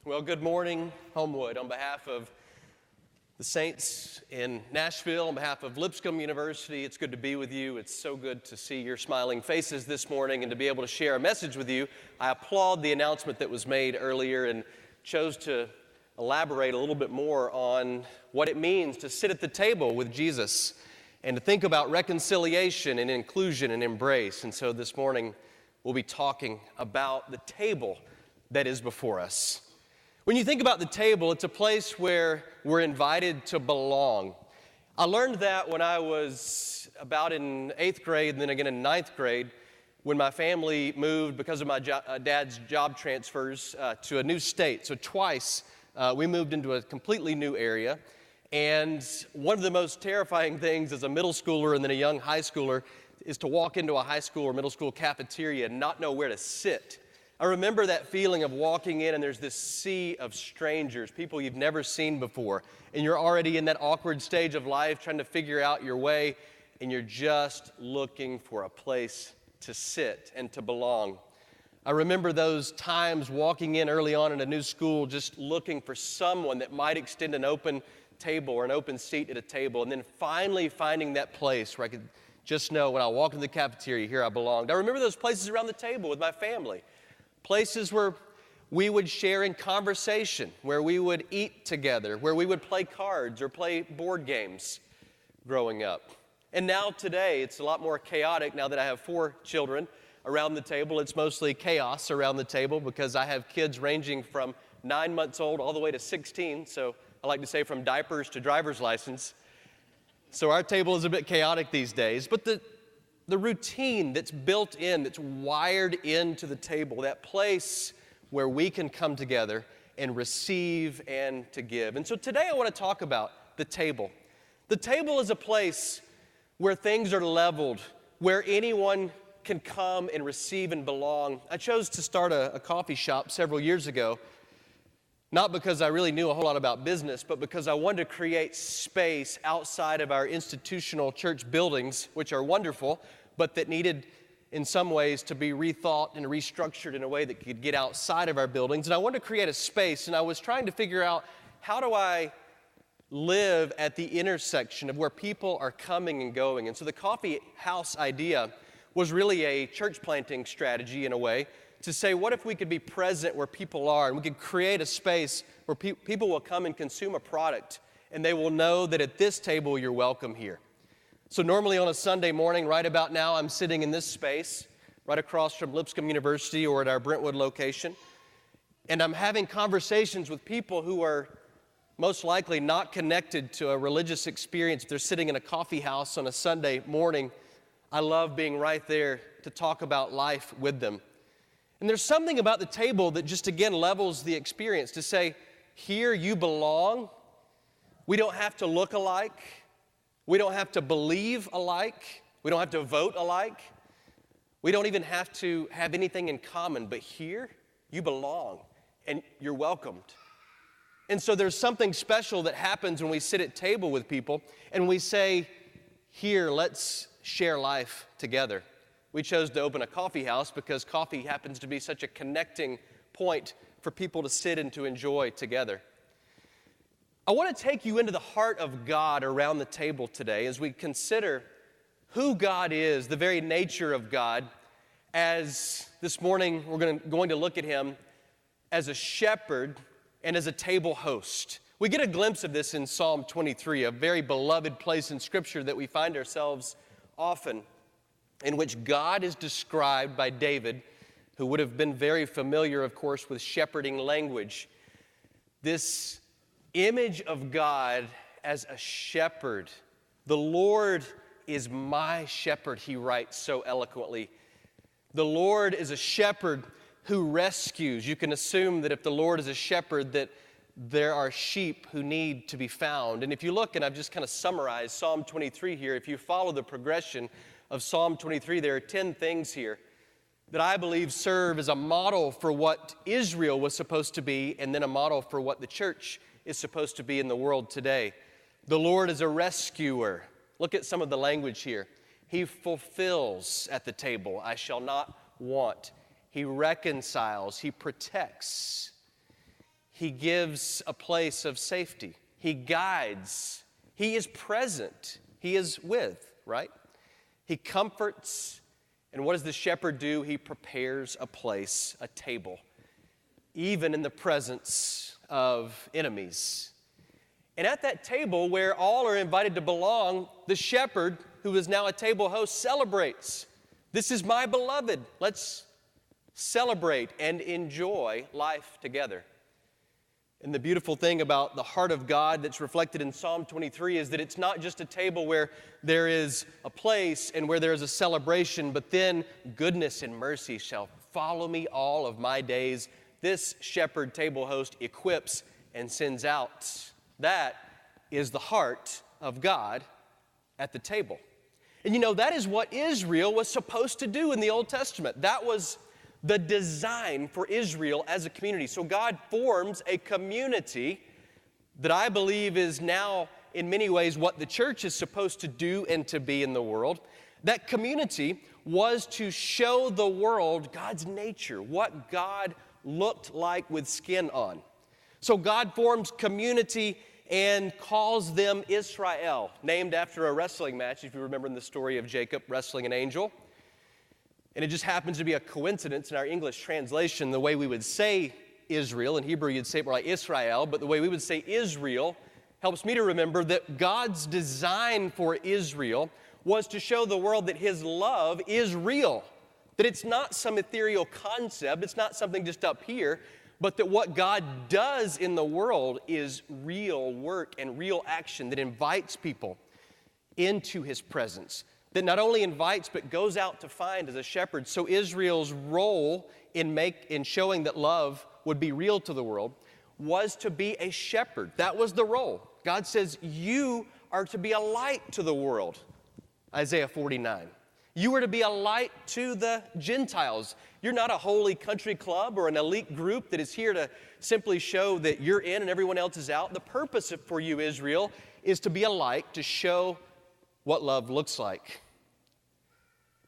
Well, good morning, Homewood. On behalf of the Saints in Nashville, on behalf of Lipscomb University, it's good to be with you. It's so good to see your smiling faces this morning and to be able to share a message with you. I applaud the announcement that was made earlier and chose to elaborate a little bit more on what it means to sit at the table with Jesus and to think about reconciliation and inclusion and embrace. And so this morning, we'll be talking about the table that is before us. When you think about the table, it's a place where we're invited to belong. I learned that when I was about in 8th grade and then again in 9th grade when my family moved because of my dad's job transfers to a new state. So twice we moved into a completely new area. And one of the most terrifying things as a middle schooler and then a young high schooler is to walk into a high school or middle school cafeteria and not know where to sit. I remember that feeling of walking in and there's this sea of strangers, people you've never seen before, and you're already in that awkward stage of life trying to figure out your way, and you're just looking for a place to sit and to belong. I remember those times walking in early on in a new school, just looking for someone that might extend an open table or an open seat at a table, and then finally finding that place where I could just know when I walk into the cafeteria, here I belonged. I remember those places around the table with my family. Places where we would share in conversation, where we would eat together, where we would play cards or play board games growing up. And now today, it's a lot more chaotic now that I have 4 children around the table. It's mostly chaos around the table because I have kids ranging from 9 months old all the way to 16. So I like to say from diapers to driver's license. So our table is a bit chaotic these days. But the routine that's built in, that's wired into the table, that place where we can come together and receive and to give. And so today I want to talk about the table. The table is a place where things are leveled, where anyone can come and receive and belong. I chose to start a coffee shop several years ago, not because I really knew a whole lot about business, but because I wanted to create space outside of our institutional church buildings, which are wonderful, but that needed in some ways to be rethought and restructured in a way that could get outside of our buildings. And I wanted to create a space, and I was trying to figure out, how do I live at the intersection of where people are coming and going? And so the coffee house idea was really a church planting strategy in a way, to say, what if we could be present where people are, and we could create a space where people will come and consume a product, and they will know that at this table you're welcome here. So normally on a Sunday morning, right about now, I'm sitting in this space, right across from Lipscomb University or at our Brentwood location, and I'm having conversations with people who are most likely not connected to a religious experience. They're sitting in a coffee house on a Sunday morning. I love being right there to talk about life with them. And there's something about the table that just again levels the experience, to say, here you belong. We don't have to look alike. We don't have to believe alike. We don't have to vote alike. We don't even have to have anything in common. But here, you belong, and you're welcomed. And so there's something special that happens when we sit at table with people, and we say, here, let's share life together. We chose to open a coffee house because coffee happens to be such a connecting point for people to sit and to enjoy together. I want to take you into the heart of God around the table today as we consider who God is, the very nature of God, as this morning we're going to look at Him as a shepherd and as a table host. We get a glimpse of this in Psalm 23, a very beloved place in Scripture that we find ourselves often, in which God is described by David, who would have been very familiar, of course, with shepherding language. This image of God as a shepherd. The Lord is my shepherd, he writes so eloquently. The Lord is a shepherd who rescues. You can assume that if the Lord is a shepherd, that there are sheep who need to be found. And if you look, and I've just kind of summarized Psalm 23 here, if you follow the progression of Psalm 23, there are 10 things here that I believe serve as a model for what Israel was supposed to be, and then a model for what the church is supposed to be in the world today. The Lord is a rescuer. Look at some of the language here. He fulfills at the table, I shall not want. He reconciles. He protects. He gives a place of safety. He guides. He is present. He is with, right? He comforts. And what does the shepherd do? He prepares a place, a table, even in the presence of enemies. And at that table where all are invited to belong, the shepherd, who is now a table host, celebrates. This is my beloved. Let's celebrate and enjoy life together. And the beautiful thing about the heart of God that's reflected in Psalm 23 is that it's not just a table where there is a place and where there is a celebration, but then goodness and mercy shall follow me all of my days. This shepherd table host equips and sends out. That is the heart of God at the table. And you know, that is what Israel was supposed to do in the Old Testament. That was the design for Israel as a community. So God forms a community that I believe is now in many ways what the church is supposed to do and to be in the world. That community was to show the world God's nature, what God looked like with skin on. So God forms community and calls them Israel, named after a wrestling match, if you remember in the story of Jacob wrestling an angel. And it just happens to be a coincidence in our English translation, the way we would say Israel. In Hebrew, you'd say it more like Israel, but the way we would say Israel helps me to remember that God's design for Israel was to show the world that His love is real, that it's not some ethereal concept, it's not something just up here, but that what God does in the world is real work and real action that invites people into His presence, that not only invites but goes out to find as a shepherd. So Israel's role in showing that love would be real to the world was to be a shepherd. That was the role. God says, you are to be a light to the world, Isaiah 49. You are to be a light to the Gentiles. You're not a holy country club or an elite group that is here to simply show that you're in and everyone else is out. The purpose for you, Israel, is to be a light, to show what love looks like,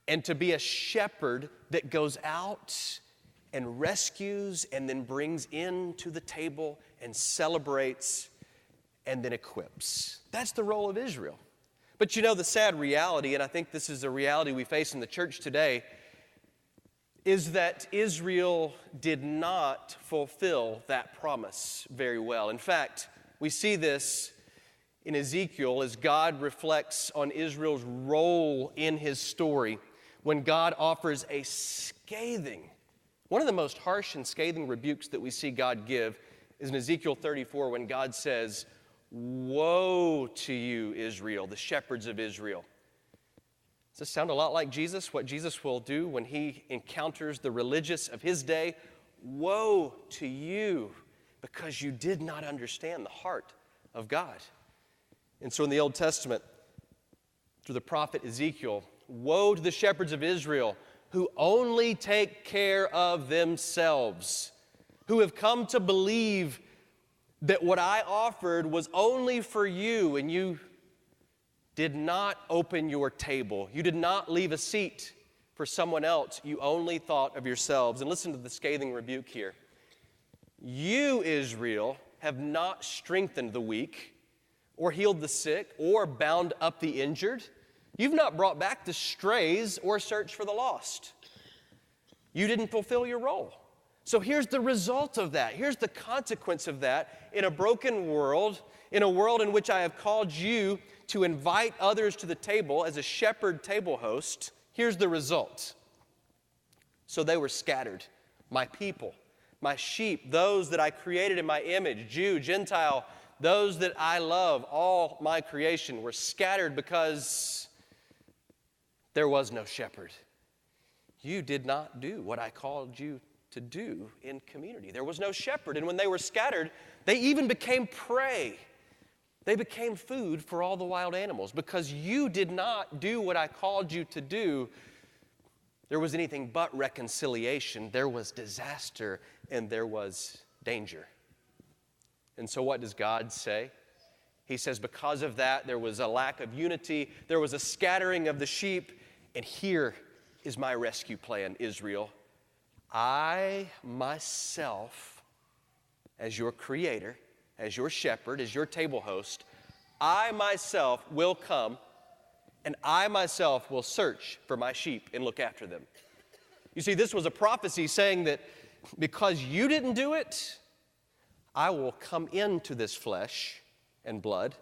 and to be a shepherd that goes out and rescues and then brings into the table and celebrates and then equips. That's the role of Israel. But you know, the sad reality, and I think this is a reality we face in the church today, is that Israel did not fulfill that promise very well. In fact, we see this in Ezekiel as God reflects on Israel's role in His story when God offers a scathing, one of the most harsh and scathing rebukes that we see God give is in Ezekiel 34 when God says, "Woe to you, Israel, the shepherds of Israel." Does this sound a lot like Jesus, what Jesus will do when He encounters the religious of His day? Woe to you, because you did not understand the heart of God. And so in the Old Testament, through the prophet Ezekiel, woe to the shepherds of Israel who only take care of themselves, who have come to believe that what I offered was only for you, and you did not open your table. You did not leave a seat for someone else. You only thought of yourselves. And listen to the scathing rebuke here. You, Israel, have not strengthened the weak, or healed the sick, or bound up the injured. You've not brought back the strays or searched for the lost. You didn't fulfill your role. So here's the result of that. Here's the consequence of that. In a broken world, in a world in which I have called you to invite others to the table as a shepherd table host, here's the result. So they were scattered, my people, my sheep, those that I created in my image, Jew, Gentile, those that I love, all my creation, were scattered because there was no shepherd. You did not do what I called you to do in community. There was no shepherd, and when they were scattered, they even became prey. They became food for all the wild animals. Because you did not do what I called you to do, there was anything but reconciliation. There was disaster, and there was danger. And so what does God say? He says, because of that, there was a lack of unity, there was a scattering of the sheep, and here is my rescue plan, Israel. I myself as your creator, as your shepherd, as your table host, I myself will come and I myself will search for my sheep and look after them. You see, this was a prophecy saying that because you didn't do it, I will come into this flesh and blood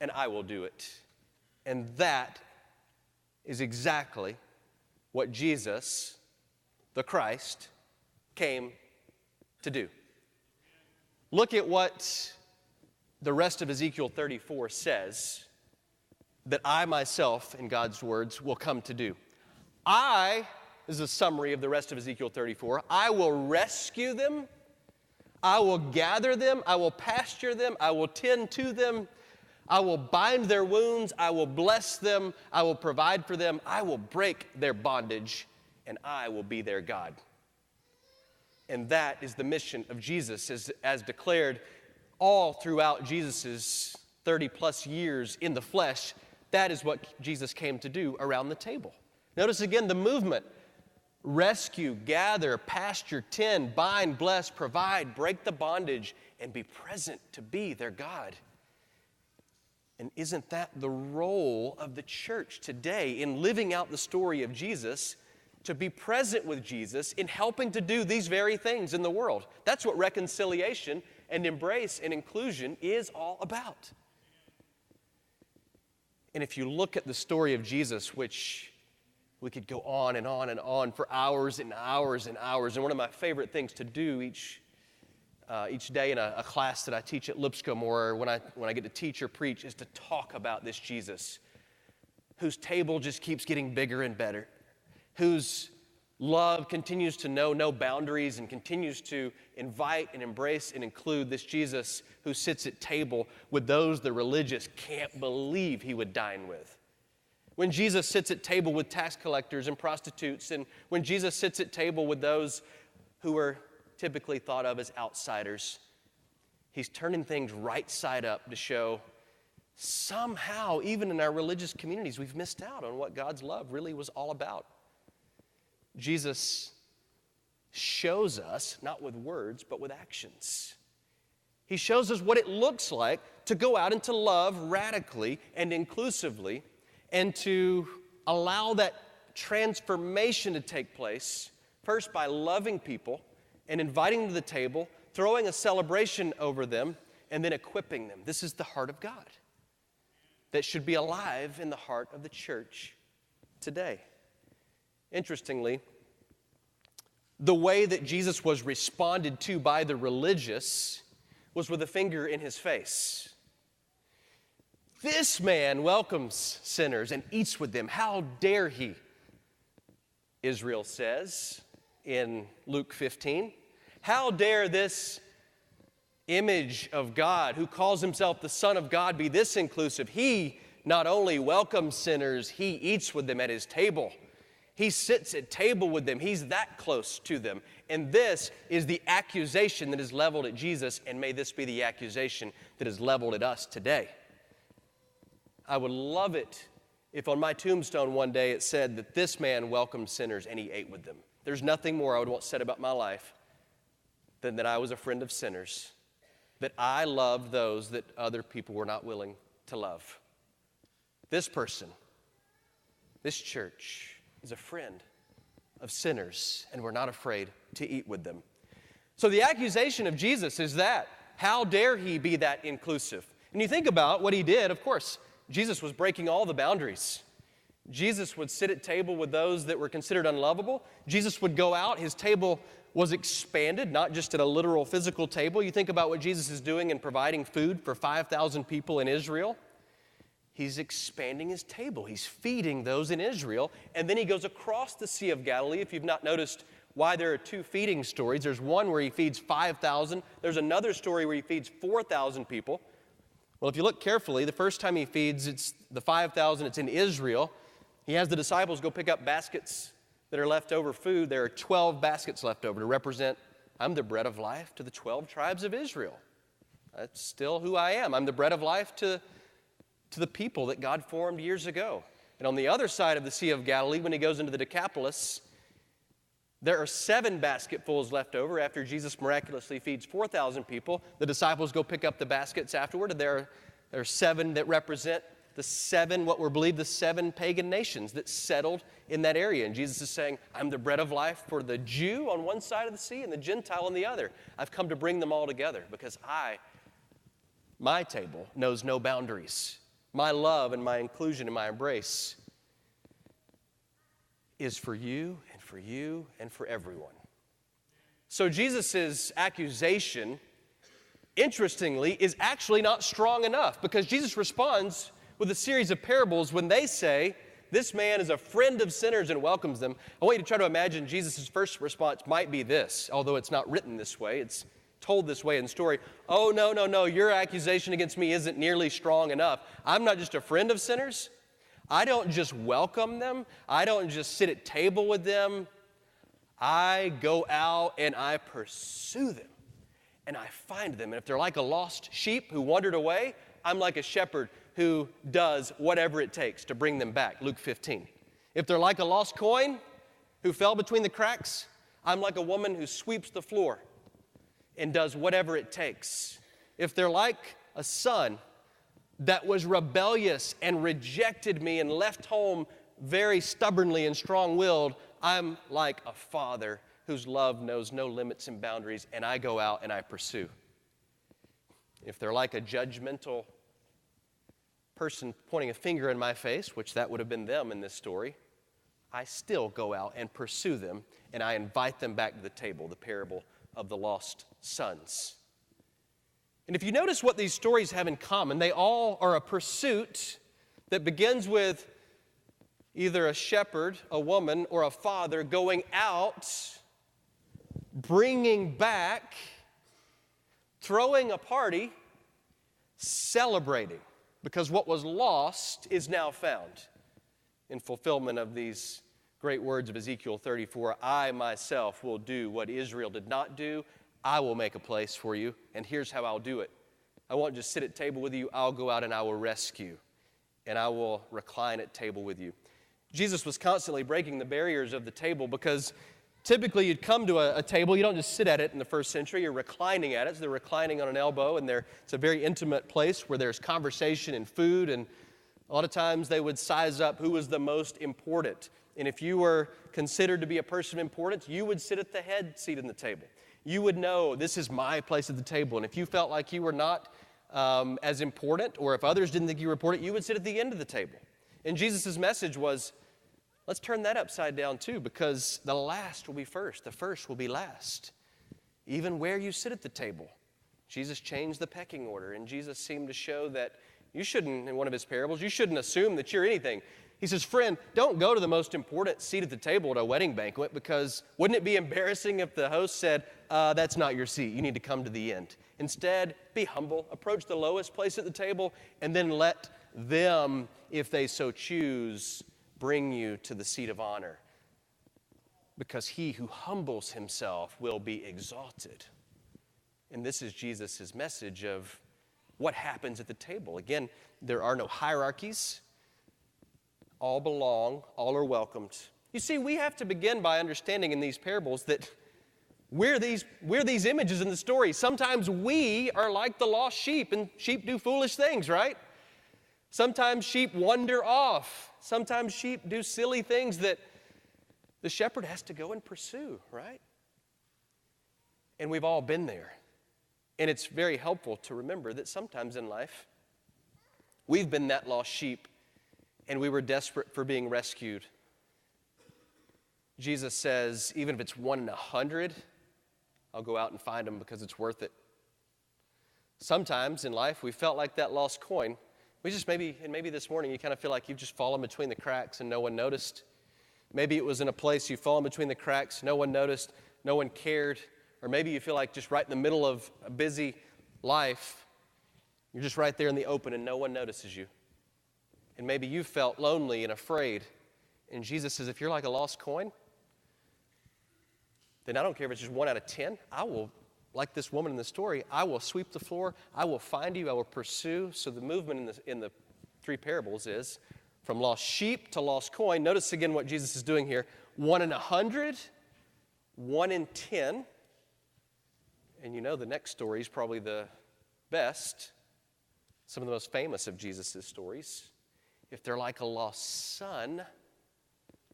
and I will do it. And that is exactly what Jesus, the Christ, came to do. Look at what the rest of Ezekiel 34 says that I myself, in God's words, will come to do. This is a summary of the rest of Ezekiel 34. I will rescue them. I will gather them. I will pasture them. I will tend to them. I will bind their wounds. I will bless them. I will provide for them. I will break their bondage, and I will be their God. And that is the mission of Jesus as declared all throughout Jesus' 30-plus years in the flesh. That is what Jesus came to do around the table. Notice again the movement. Rescue, gather, pasture, tend, bind, bless, provide, break the bondage, and be present to be their God. And isn't that the role of the church today in living out the story of Jesus, to be present with Jesus in helping to do these very things in the world? That's what reconciliation and embrace and inclusion is all about. And if you look at the story of Jesus, which we could go on and on and on for hours and hours and hours, and one of my favorite things to do each day in a class that I teach at Lipscomb or when I get to teach or preach is to talk about this Jesus whose table just keeps getting bigger and better, whose love continues to know no boundaries and continues to invite and embrace and include this Jesus who sits at table with those the religious can't believe he would dine with. When Jesus sits at table with tax collectors and prostitutes, and when Jesus sits at table with those who are typically thought of as outsiders, he's turning things right side up to show somehow, even in our religious communities, we've missed out on what God's love really was all about. Jesus shows us, not with words, but with actions. He shows us what it looks like to go out and to love radically and inclusively and to allow that transformation to take place, first by loving people and inviting them to the table, throwing a celebration over them, and then equipping them. This is the heart of God that should be alive in the heart of the church today. Interestingly, the way that Jesus was responded to by the religious was with a finger in his face. This man welcomes sinners and eats with them. How dare he? Israel says in Luke 15. How dare this image of God, who calls himself the Son of God, be this inclusive? He not only welcomes sinners, he eats with them at his table. He sits at table with them. He's that close to them. And this is the accusation that is leveled at Jesus, and may this be the accusation that is leveled at us today. I would love it if on my tombstone one day it said that this man welcomed sinners and he ate with them. There's nothing more I would want said about my life than that I was a friend of sinners, that I loved those that other people were not willing to love. This person, this church, is a friend of sinners, and we're not afraid to eat with them. So the accusation of Jesus is that, how dare he be that inclusive? And you think about what he did, of course, Jesus was breaking all the boundaries. Jesus would sit at table with those that were considered unlovable. Jesus would go out. His table was expanded, not just at a literal physical table. You think about what Jesus is doing in providing food for 5,000 people in Israel. He's expanding his table. He's feeding those in Israel. And then he goes across the Sea of Galilee. If you've not noticed why there are two feeding stories, there's one where he feeds 5,000. There's another story where he feeds 4,000 people. Well, if you look carefully, the first time he feeds, it's the 5,000, it's in Israel. He has the disciples go pick up baskets that are leftover food. There are 12 baskets left over to represent, I'm the bread of life to the 12 tribes of Israel. That's still who I am. I'm the bread of life to the people that God formed years ago. And on the other side of the Sea of Galilee, when he goes into the Decapolis, There are 7 basketfuls left over after Jesus miraculously feeds 4,000 people. The disciples go pick up the baskets afterward, and there are 7 that represent what were believed the 7 pagan nations that settled in that area. And Jesus is saying, I'm the bread of life for the Jew on one side of the sea and the Gentile on the other. I've come to bring them all together because my table knows no boundaries. My love and my inclusion and my embrace is for you and for you and for everyone. So Jesus' accusation, interestingly, is actually not strong enough because Jesus responds with a series of parables when they say, this man is a friend of sinners and welcomes them. I want you to try to imagine Jesus' first response might be this, although it's not written this way, it's told this way in story. Oh, no, your accusation against me isn't nearly strong enough. I'm not just a friend of sinners. I don't just welcome them. I don't just sit at table with them. I go out and I pursue them and I find them. And if they're like a lost sheep who wandered away, I'm like a shepherd who does whatever it takes to bring them back, Luke 15. If they're like a lost coin who fell between the cracks, I'm like a woman who sweeps the floor and does whatever it takes. If they're like a son that was rebellious and rejected me and left home very stubbornly and strong-willed, I'm like a father whose love knows no limits and boundaries, and I go out and I pursue. If they're like a judgmental person pointing a finger in my face, which that would have been them in this story, I still go out and pursue them, and I invite them back to the table, the parable of the lost sons. And if you notice what these stories have in common, they all are a pursuit that begins with either a shepherd, a woman, or a father going out, bringing back, throwing a party, celebrating, because what was lost is now found. In fulfillment of these great words of Ezekiel 34, I myself will do what Israel did not do. I will make a place for you, and here's how I'll do it. I won't just sit at table with you. I'll go out and I will rescue, and I will recline at table with you. Jesus was constantly breaking the barriers of the table because typically you'd come to a table, you don't just sit at it in the first century, you're reclining at it. So they're reclining on an elbow, and it's a very intimate place where there's conversation and food, and a lot of times they would size up who was the most important. And if you were considered to be a person of importance, you would sit at the head seat in the table. You would know, this is my place at the table. And if you felt like you were not as important, or if others didn't think you were important, you would sit at the end of the table. And Jesus' message was, let's turn that upside down too, because the last will be first, the first will be last. Even where you sit at the table. Jesus changed the pecking order, and Jesus seemed to show that you shouldn't, in one of his parables, you shouldn't assume that you're anything. He says, friend, don't go to the most important seat at the table at a wedding banquet, because wouldn't it be embarrassing if the host said, that's not your seat, you need to come to the end. Instead, be humble, approach the lowest place at the table, and then let them, if they so choose, bring you to the seat of honor. Because he who humbles himself will be exalted. And this is Jesus' message of what happens at the table. Again, there are no hierarchies. All belong, all are welcomed. You see, we have to begin by understanding in these parables that we're these images in the story. Sometimes we are like the lost sheep, and sheep do foolish things, right? Sometimes sheep wander off. Sometimes sheep do silly things that the shepherd has to go and pursue, right? And we've all been there. And it's very helpful to remember that sometimes in life, we've been that lost sheep, and we were desperate for being rescued. Jesus says, even if it's 1 in 100, I'll go out and find them because it's worth it. Sometimes in life, we felt like that lost coin. Maybe this morning you kind of feel like you've just fallen between the cracks and no one noticed. Maybe it was in a place you've fallen between the cracks, no one noticed, no one cared. Or maybe you feel like just right in the middle of a busy life, you're just right there in the open and no one notices you. And maybe you felt lonely and afraid. And Jesus says, if you're like a lost coin, then I don't care if it's just 1 out of 10. I will, like this woman in the story, I will sweep the floor. I will find you. I will pursue. So the movement in the 3 parables is from lost sheep to lost coin. Notice again what Jesus is doing here. 1 in 100 1 in 10, and you know the next story is probably the best, some of the most famous of Jesus' stories. If they're like a lost son,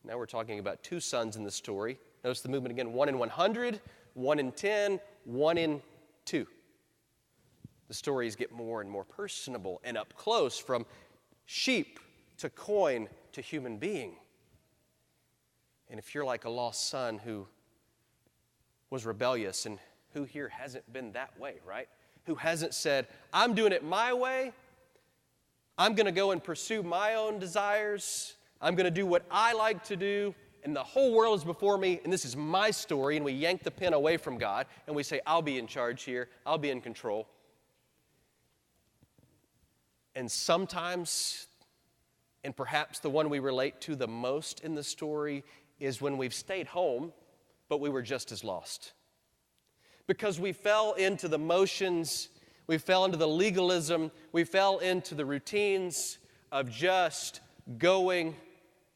now we're talking about two sons in the story. Notice the movement again, 1 in 100, 1 in 10, 1 in 2. The stories get more and more personable and up close, from sheep to coin to human being. And if you're like a lost son who was rebellious, and who here hasn't been that way, right? Who hasn't said, I'm doing it my way, I'm going to go and pursue my own desires, I'm going to do what I like to do, and the whole world is before me, and this is my story, and we yank the pen away from God, and we say, I'll be in charge here, I'll be in control. And sometimes, and perhaps the one we relate to the most in the story, is when we've stayed home, but we were just as lost. Because we fell into the motions, we fell into the legalism, we fell into the routines of just going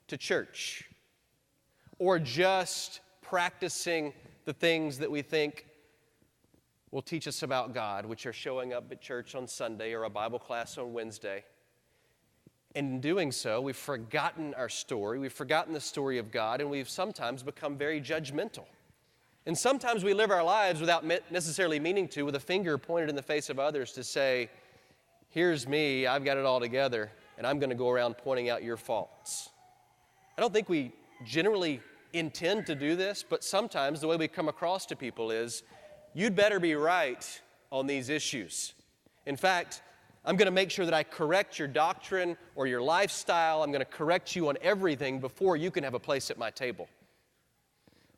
to church, or just practicing the things that we think will teach us about God, which are showing up at church on Sunday or a Bible class on Wednesday. And in doing so, we've forgotten our story, we've forgotten the story of God, and we've sometimes become very judgmental. And sometimes we live our lives without necessarily meaning to, with a finger pointed in the face of others to say, here's me, I've got it all together, and I'm going to go around pointing out your faults. I don't think we generally intend to do this, but sometimes the way we come across to people is, you'd better be right on these issues. In fact, I'm going to make sure that I correct your doctrine or your lifestyle. I'm going to correct you on everything before you can have a place at my table.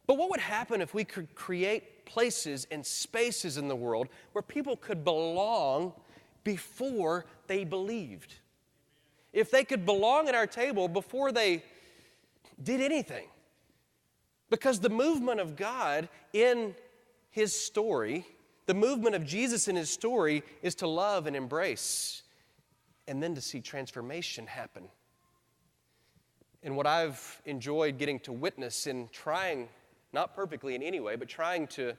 But what would happen if we could create places and spaces in the world where people could belong before they believed? If they could belong at our table before they did anything. Because the movement of God in His story, the movement of Jesus in His story, is to love and embrace, and then to see transformation happen. And what I've enjoyed getting to witness in trying, not perfectly in any way, but trying to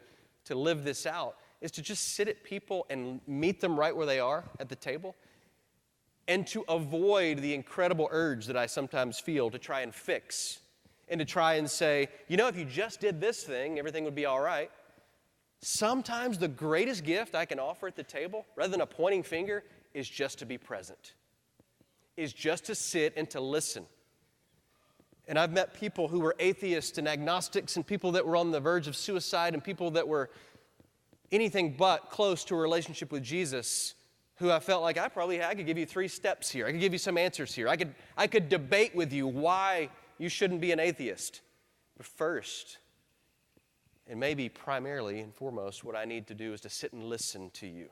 live this out, is to just sit at people and meet them right where they are at the table, and to avoid the incredible urge that I sometimes feel to try and fix, and to try and say, you know, if you just did this thing, everything would be all right. Sometimes the greatest gift I can offer at the table, rather than a pointing finger, is just to be present, is just to sit and to listen. And I've met people who were atheists and agnostics, and people that were on the verge of suicide, and people that were anything but close to a relationship with Jesus, who I felt like I could give you 3 steps here. I could give you some answers here. I could debate with you why you shouldn't be an atheist. But first, and maybe primarily and foremost, what I need to do is to sit and listen to you,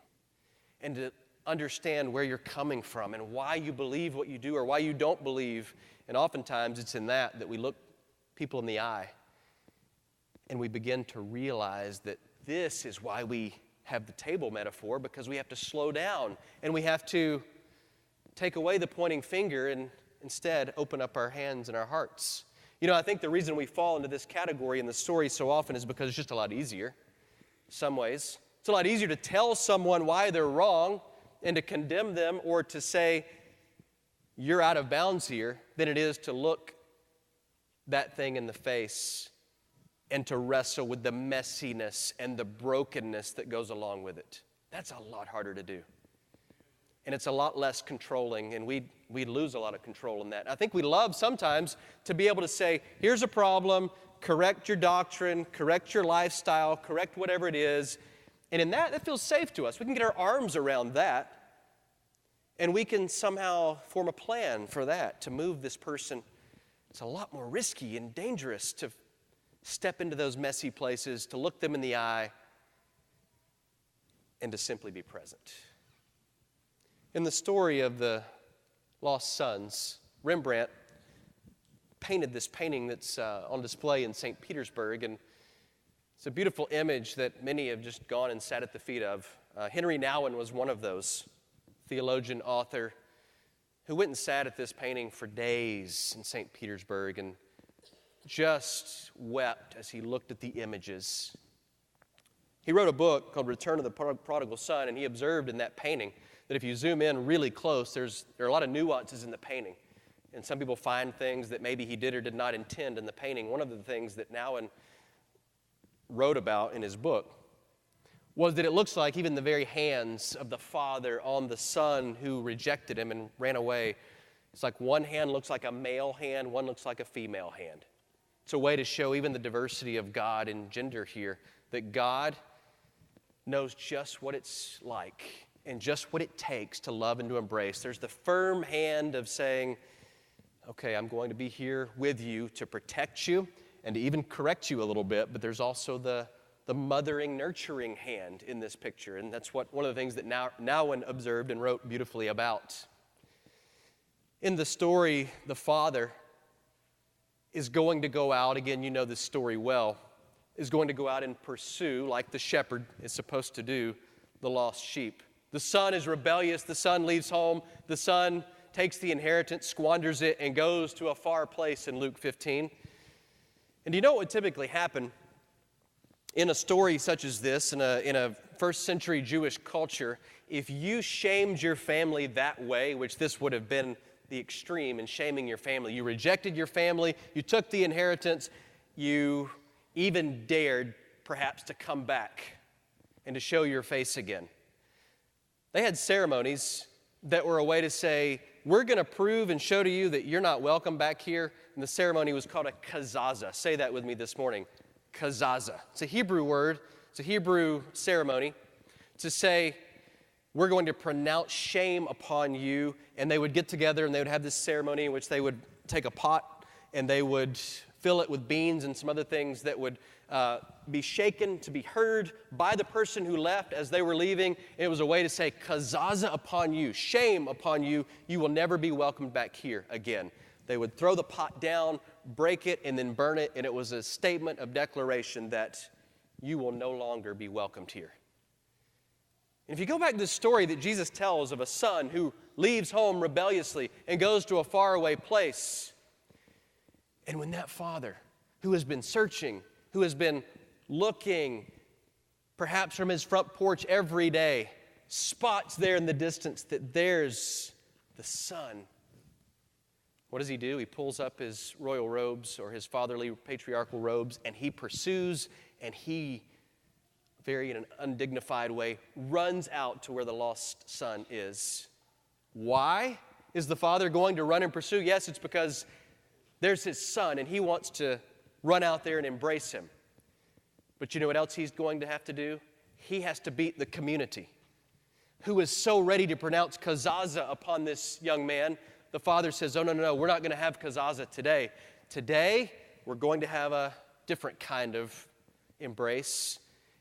and to understand where you're coming from and why you believe what you do or why you don't believe. And oftentimes it's in that we look people in the eye and we begin to realize that this is why we have the table metaphor, because we have to slow down and we have to take away the pointing finger and instead open up our hands and our hearts. You know, I think the reason we fall into this category in the story so often is because it's just a lot easier. In some ways, it's a lot easier to tell someone why they're wrong and to condemn them or to say, you're out of bounds here, than it is to look that thing in the face and to wrestle with the messiness and the brokenness that goes along with it. That's a lot harder to do. And it's a lot less controlling, and we lose a lot of control in that. I think we love sometimes to be able to say, here's a problem, correct your doctrine, correct your lifestyle, correct whatever it is. And in that feels safe to us. We can get our arms around that, and we can somehow form a plan for that, to move this person. It's a lot more risky and dangerous to step into those messy places, to look them in the eye, and to simply be present. In the story of the lost sons, Rembrandt painted this painting that's on display in St. Petersburg, and it's a beautiful image that many have just gone and sat at the feet of. Henry Nouwen was one of those, theologian, author, who went and sat at this painting for days in St. Petersburg and just wept as he looked at the images. He wrote a book called Return of the Prodigal Son, and he observed in that painting that if you zoom in really close, there are a lot of nuances in the painting. And some people find things that maybe he did or did not intend in the painting. One of the things that Nouwen wrote about in his book was that it looks like even the very hands of the father on the son who rejected him and ran away, it's like one hand looks like a male hand, one looks like a female hand. It's a way to show even the diversity of God and gender here, that God knows just what it's like and just what it takes to love and to embrace. There's the firm hand of saying, okay, I'm going to be here with you to protect you and to even correct you a little bit, but there's also the mothering, nurturing hand in this picture, and that's one of the things that Nouwen observed and wrote beautifully about. In the story, the father is going to go out, again, you know this story well, is going to go out and pursue, like the shepherd is supposed to do, the lost sheep. The son is rebellious. The son leaves home. The son takes the inheritance, squanders it, and goes to a far place in Luke 15. And do you know what would typically happen in a story such as this, in a first century Jewish culture? If you shamed your family that way, which this would have been the extreme in shaming your family, you rejected your family, you took the inheritance, you even dared perhaps to come back and to show your face again. They had ceremonies that were a way to say, we're going to prove and show to you that you're not welcome back here. And the ceremony was called a kazaza. Say that with me this morning. Kazaza. It's a Hebrew word. It's a Hebrew ceremony to say, we're going to pronounce shame upon you. And they would get together and they would have this ceremony in which they would take a pot and they would fill it with beans and some other things that would be shaken to be heard by the person who left as they were leaving. It was a way to say, kazaza upon you, shame upon you, you will never be welcomed back here again. They would throw the pot down, break it, and then burn it, and it was a statement of declaration that you will no longer be welcomed here. And if you go back to the story that Jesus tells of a son who leaves home rebelliously and goes to a faraway place, and when that father who has been searching, who has been looking, perhaps from his front porch every day, spots there in the distance that there's the son, what does he do? He pulls up his royal robes or his fatherly patriarchal robes, and he pursues, and he, very in an undignified way, runs out to where the lost son is. Why is the father going to run and pursue? Yes, it's because there's his son, and he wants to run out there and embrace him. But you know what else he's going to have to do? He has to beat the community who is so ready to pronounce kazaza upon this young man. The father says, oh, no, we're not going to have kazaza today. Today, we're going to have a different kind of embrace.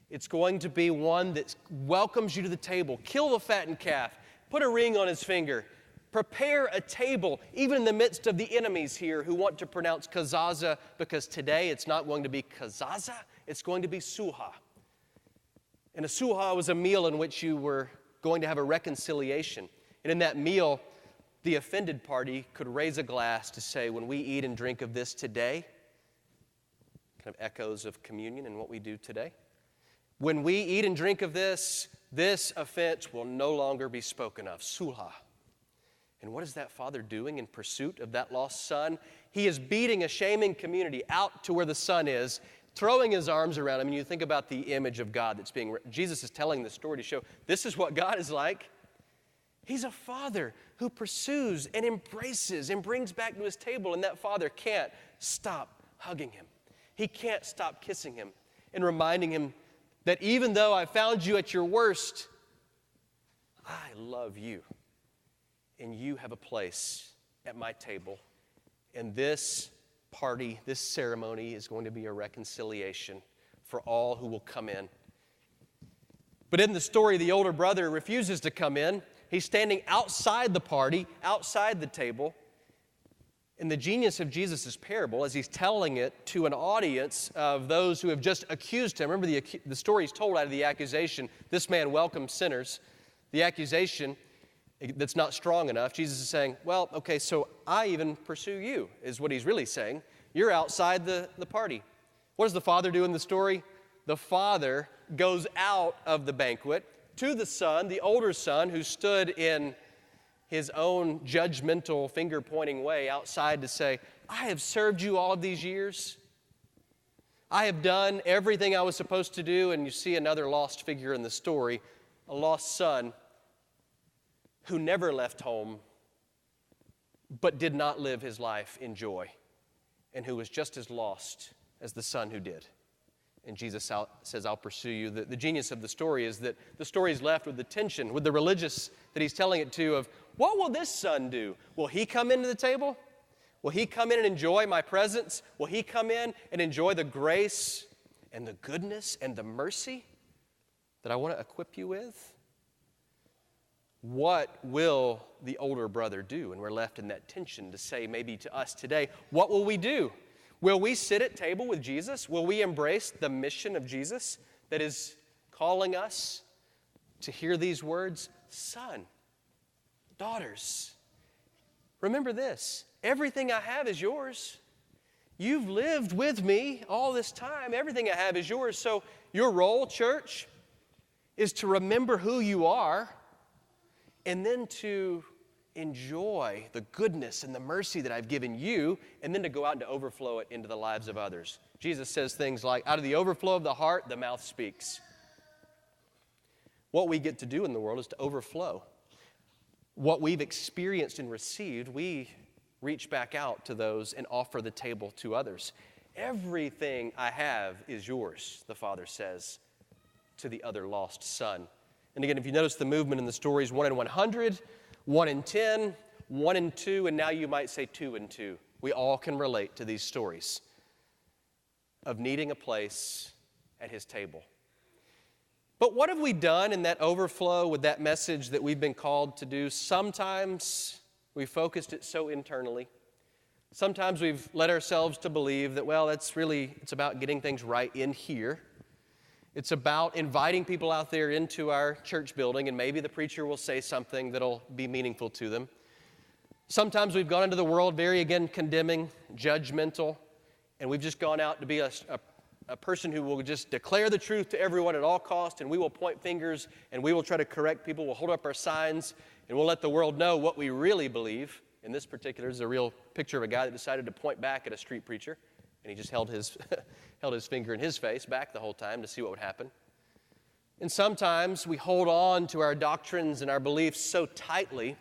It's going to be one that welcomes you to the table. Kill the fattened calf. Put a ring on his finger. Prepare a table, even in the midst of the enemies here who want to pronounce kazaza, because today it's not going to be kazaza, it's going to be suha. And a suha was a meal in which you were going to have a reconciliation. And in that meal, the offended party could raise a glass to say, when we eat and drink of this today, kind of echoes of communion and what we do today. When we eat and drink of this offense will no longer be spoken of, suha. And what is that father doing in pursuit of that lost son? He is beating a shaming community out to where the son is, throwing his arms around him. And you think about the image of God that's being, Jesus is telling this story to show this is what God is like. He's a father who pursues and embraces and brings back to his table, and that father can't stop hugging him. He can't stop kissing him and reminding him that even though I found you at your worst, I love you. And you have a place at my table. And this party, this ceremony is going to be a reconciliation for all who will come in. But in the story, the older brother refuses to come in. He's standing outside the party, outside the table. And the genius of Jesus' parable, as he's telling it to an audience of those who have just accused him. Remember, the story is told out of the accusation, this man welcomes sinners. The accusation that's not strong enough. Jesus is saying, well, okay, so I even pursue you, is what he's really saying. You're outside the party. What does the father do in the story? The father goes out of the banquet to the son, the older son, who stood in his own judgmental, finger-pointing way outside to say, I have served you all of these years. I have done everything I was supposed to do. And you see another lost figure in the story, a lost son who never left home but did not live his life in joy, and who was just as lost as the son who did. And Jesus says, I'll pursue you. The genius of the story is that the story is left with the tension, with the religious that he's telling it to of, what will this son do? Will he come into the table? Will he come in and enjoy my presence? Will he come in and enjoy the grace and the goodness and the mercy that I want to equip you with? What will the older brother do? And we're left in that tension to say maybe to us today, what will we do? Will we sit at table with Jesus? Will we embrace the mission of Jesus that is calling us to hear these words? Son, daughters, remember this. Everything I have is yours. You've lived with me all this time. Everything I have is yours. So your role, church, is to remember who you are and then to enjoy the goodness and the mercy that I've given you, and then to go out and to overflow it into the lives of others. Jesus says things like, out of the overflow of the heart, the mouth speaks. What we get to do in the world is to overflow. What we've experienced and received, we reach back out to those and offer the table to others. Everything I have is yours, the father says to the other lost son. And again, if you notice the movement in the stories, 1 in 100, 1 in 10, 1 in 2, and now you might say 2 in 2. We all can relate to these stories of needing a place at his table. But what have we done in that overflow with that message that we've been called to do? Sometimes we focused it so internally. Sometimes we've led ourselves to believe that, well, it's about getting things right in here. It's about inviting people out there into our church building, and maybe the preacher will say something that'll be meaningful to them. Sometimes we've gone into the world very, again, condemning, judgmental, and we've just gone out to be a person who will just declare the truth to everyone at all costs, and we will point fingers, and we will try to correct people. We'll hold up our signs, and we'll let the world know what we really believe. In this particular, is a real picture of a guy that decided to point back at a street preacher, and he just held his finger in his face back the whole time to see what would happen. And sometimes we hold on to our doctrines and our beliefs so tightly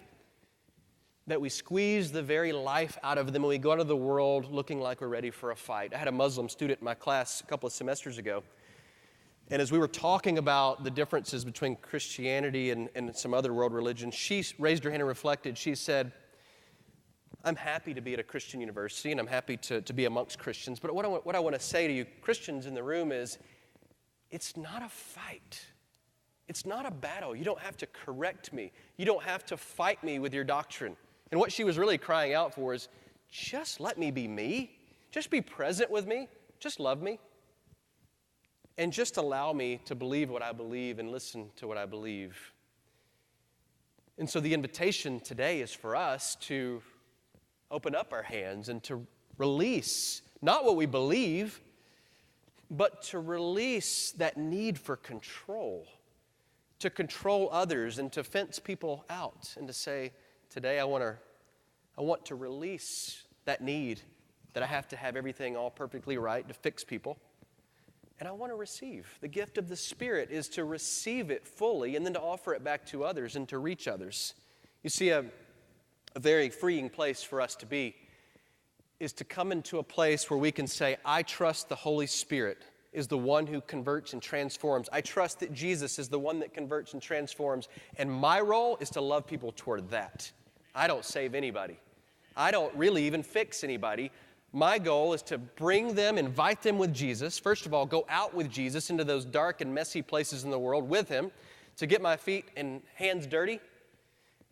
that we squeeze the very life out of them and we go into the world looking like we're ready for a fight. I had a Muslim student in my class a couple of semesters ago, and as we were talking about the differences between Christianity and some other world religions, she raised her hand and reflected. She said, I'm happy to be at a Christian university, and I'm happy to be amongst Christians. But what I want to say to you Christians in the room is, it's not a fight. It's not a battle. You don't have to correct me. You don't have to fight me with your doctrine. And what she was really crying out for is, just let me be me. Just be present with me. Just love me. And just allow me to believe what I believe and listen to what I believe. And so the invitation today is for us to open up our hands and to release, not what we believe, but to release that need for control, to control others and to fence people out and to say, today I want to release that need that I have to have everything all perfectly right to fix people. And I want to receive. The gift of the Spirit is to receive it fully and then to offer it back to others and to reach others. You see, a very freeing place for us to be is to come into a place where we can say, I trust the Holy Spirit is the one who converts and transforms. I trust that Jesus is the one that converts and transforms. And my role is to love people toward that. I don't save anybody. I don't really even fix anybody. My goal is to bring them, invite them with Jesus. First of all, go out with Jesus into those dark and messy places in the world with him, to get my feet and hands dirty,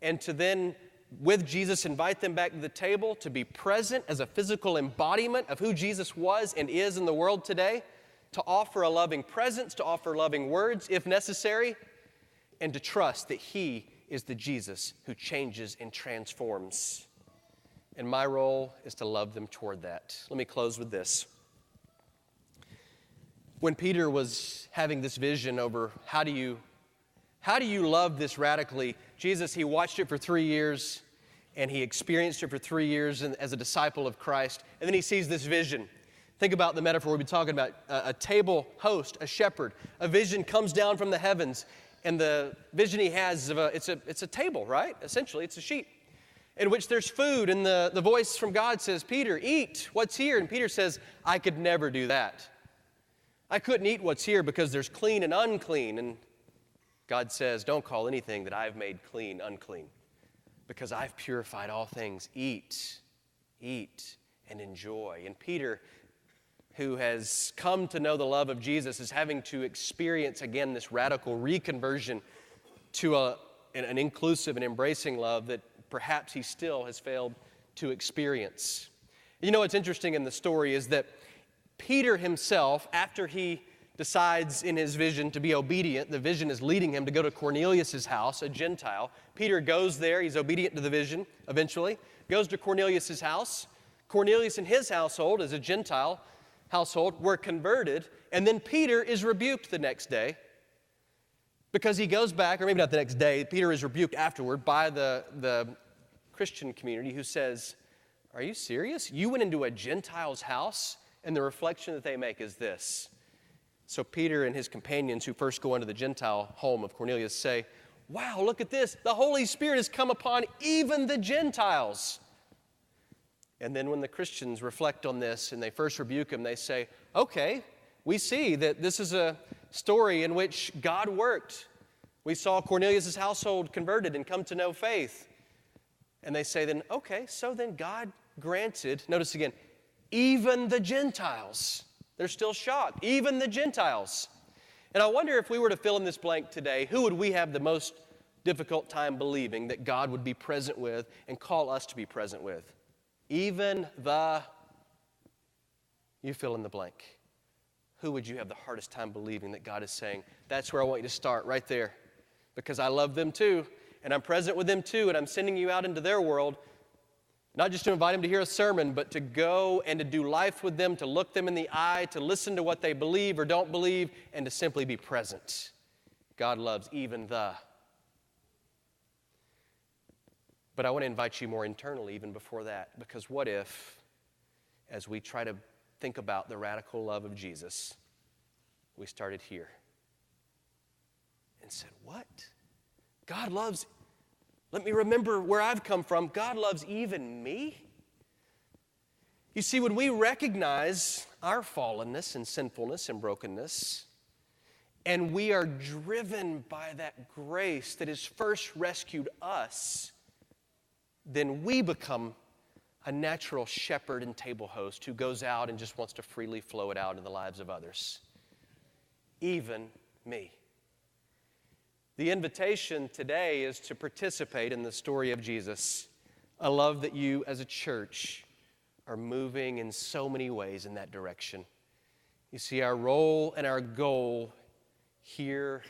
and to then, with Jesus, invite them back to the table, to be present as a physical embodiment of who Jesus was and is in the world today, to offer a loving presence, to offer loving words if necessary, and to trust that he is the Jesus who changes and transforms. And my role is to love them toward that. Let me close with this. When Peter was having this vision over how do you love this radically, Jesus, he watched it for 3 years, and he experienced it for 3 years as a disciple of Christ, and then he sees this vision. Think about the metaphor we've been talking about, a table host, a shepherd. A vision comes down from the heavens, and the vision he has, it's a table, right? Essentially, it's a sheet in which there's food, and the voice from God says, Peter, eat what's here. And Peter says, I could never do that. I couldn't eat what's here because there's clean and unclean. And God says, don't call anything that I've made clean unclean, because I've purified all things. Eat, and enjoy. And Peter, who has come to know the love of Jesus, is having to experience again this radical reconversion to an inclusive and embracing love that perhaps he still has failed to experience. You know what's interesting in the story is that Peter himself, after he decides in his vision to be obedient, the vision is leading him to go to Cornelius' house, a Gentile. Peter goes there, he's obedient to the vision eventually, goes to Cornelius' house. Cornelius and his household, as a Gentile household, were converted, and then Peter is rebuked the next day because he goes back, or maybe not the next day, Peter is rebuked afterward by the Christian community who says, are you serious? You went into a Gentile's house? And the reflection that they make is this. So Peter and his companions who first go into the Gentile home of Cornelius say, wow, look at this. The Holy Spirit has come upon even the Gentiles. And then when the Christians reflect on this and they first rebuke him, they say, okay, we see that this is a story in which God worked. We saw Cornelius' household converted and come to know faith. And they say then, okay, so then God granted, notice again, even the Gentiles. They're still shocked. Even the Gentiles. And I wonder if we were to fill in this blank today, who would we have the most difficult time believing that God would be present with and call us to be present with? Even you fill in the blank. Who would you have the hardest time believing that God is saying, that's where I want you to start, right there. Because I love them too, and I'm present with them too, and I'm sending you out into their world. Not just to invite them to hear a sermon, but to go and to do life with them, to look them in the eye, to listen to what they believe or don't believe, and to simply be present. God loves even the. But I want to invite you more internally even before that, because what if, as we try to think about the radical love of Jesus, we started here and said, what? God loves. Let me remember where I've come from. God loves even me. You see, when we recognize our fallenness and sinfulness and brokenness, and we are driven by that grace that has first rescued us, then we become a natural shepherd and table host who goes out and just wants to freely flow it out in the lives of others. Even me. The invitation today is to participate in the story of Jesus, a love that you as a church are moving in so many ways in that direction. You see, our role and our goal here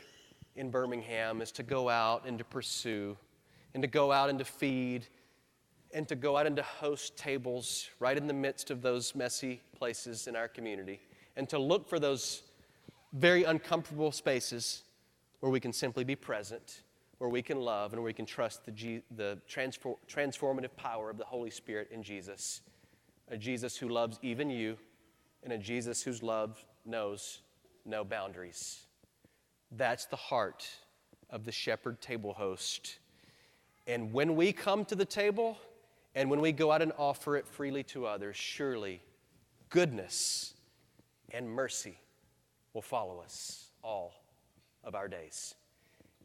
in Birmingham is to go out and to pursue and to go out and to feed and to go out and to host tables right in the midst of those messy places in our community and to look for those very uncomfortable spaces where we can simply be present, where we can love, and where we can trust the transformative power of the Holy Spirit in Jesus. A Jesus who loves even you, and a Jesus whose love knows no boundaries. That's the heart of the shepherd table host. And when we come to the table, and when we go out and offer it freely to others, surely goodness and mercy will follow us all of our days.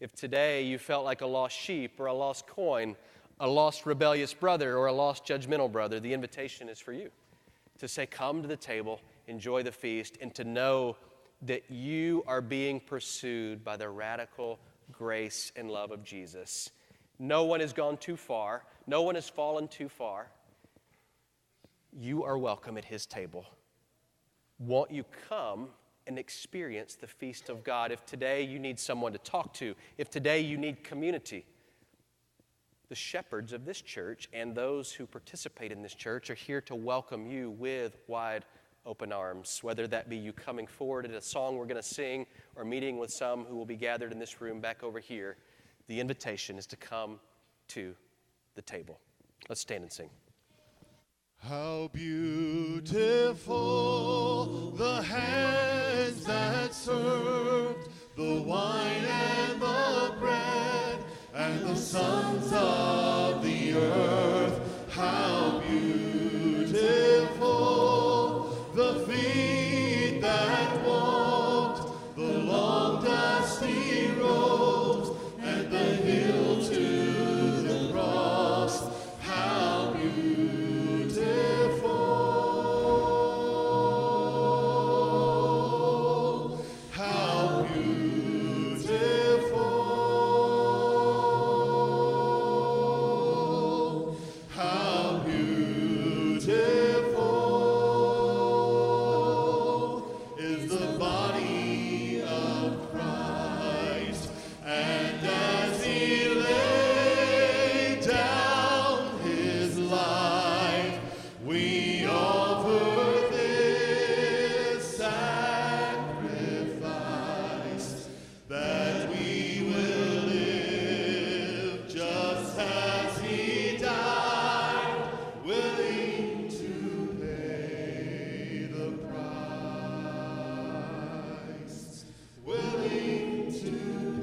If today you felt like a lost sheep or a lost coin, a lost rebellious brother or a lost judgmental brother, the invitation is for you to say, come to the table, enjoy the feast, and to know that you are being pursued by the radical grace and love of Jesus. No one has gone too far. No one has fallen too far. You are welcome at his table. Won't you come and experience the feast of God? If today you need someone to talk to, if today you need community, the shepherds of this church and those who participate in this church are here to welcome you with wide open arms, whether that be you coming forward at a song we're going to sing or meeting with some who will be gathered in this room back over here. The invitation is to come to the table. Let's stand and sing. How beautiful the hands that served the wine and the bread and the sons of the earth. How beautiful the feet that walked the long dusty road and the hill to the cross. How beautiful, how beautiful, how beautiful is the body of Christ. And as he laid down his life, we offer this sacrifice, that we will live just as he died, willing to pay the price, willing to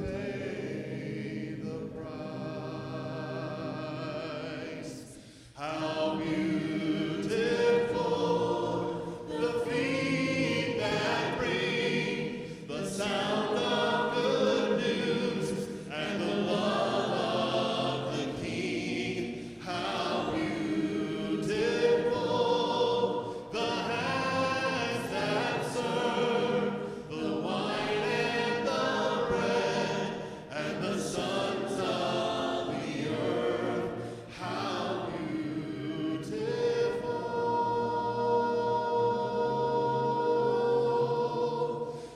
pay the price. How beautiful the feet that bring the sound of good news and the love of the King. How beautiful the hands that serve the wine and the bread and the sons of the earth. How beautiful,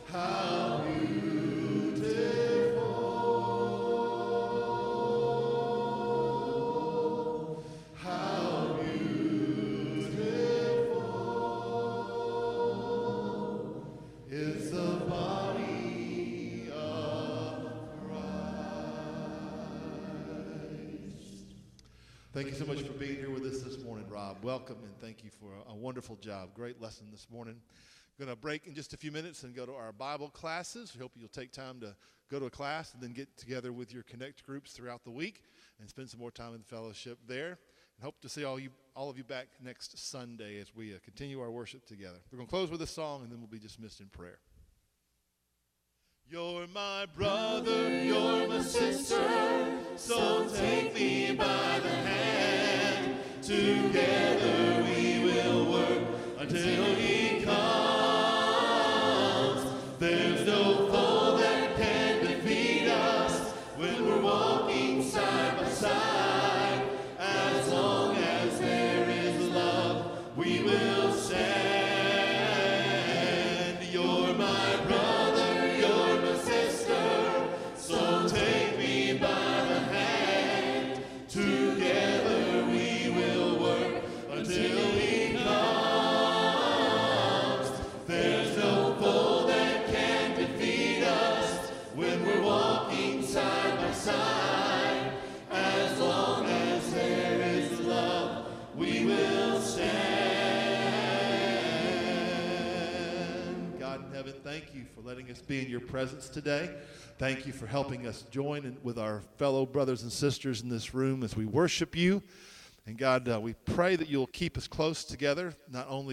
how beautiful, how beautiful is the body of Christ. Thank you so much for being here with us this morning, Rob. Welcome, and thank you for a wonderful job. Great lesson this morning. Going to break in just a few minutes and go to our Bible classes. We hope you'll take time to go to a class and then get together with your Connect groups throughout the week and spend some more time in fellowship there. And hope to see all of you back next Sunday as we continue our worship together. We're going to close with a song, and then we'll be dismissed in prayer. You're my brother, you're my sister, so take me by the hand. Together we will work until he comes. There's no foe that can defeat us when we're walking side by side. As long as there is love, we will stand. You're my brother, you're my sister, so take me by the hand. Together we will work until he comes. There's no foe that can defeat us when we're walking side by side. As long as there is love, we will stand. God in heaven, thank you for letting us be in your presence today. Thank you for helping us join in with our fellow brothers and sisters in this room as we worship you. And God, we pray that you'll keep us close together, not only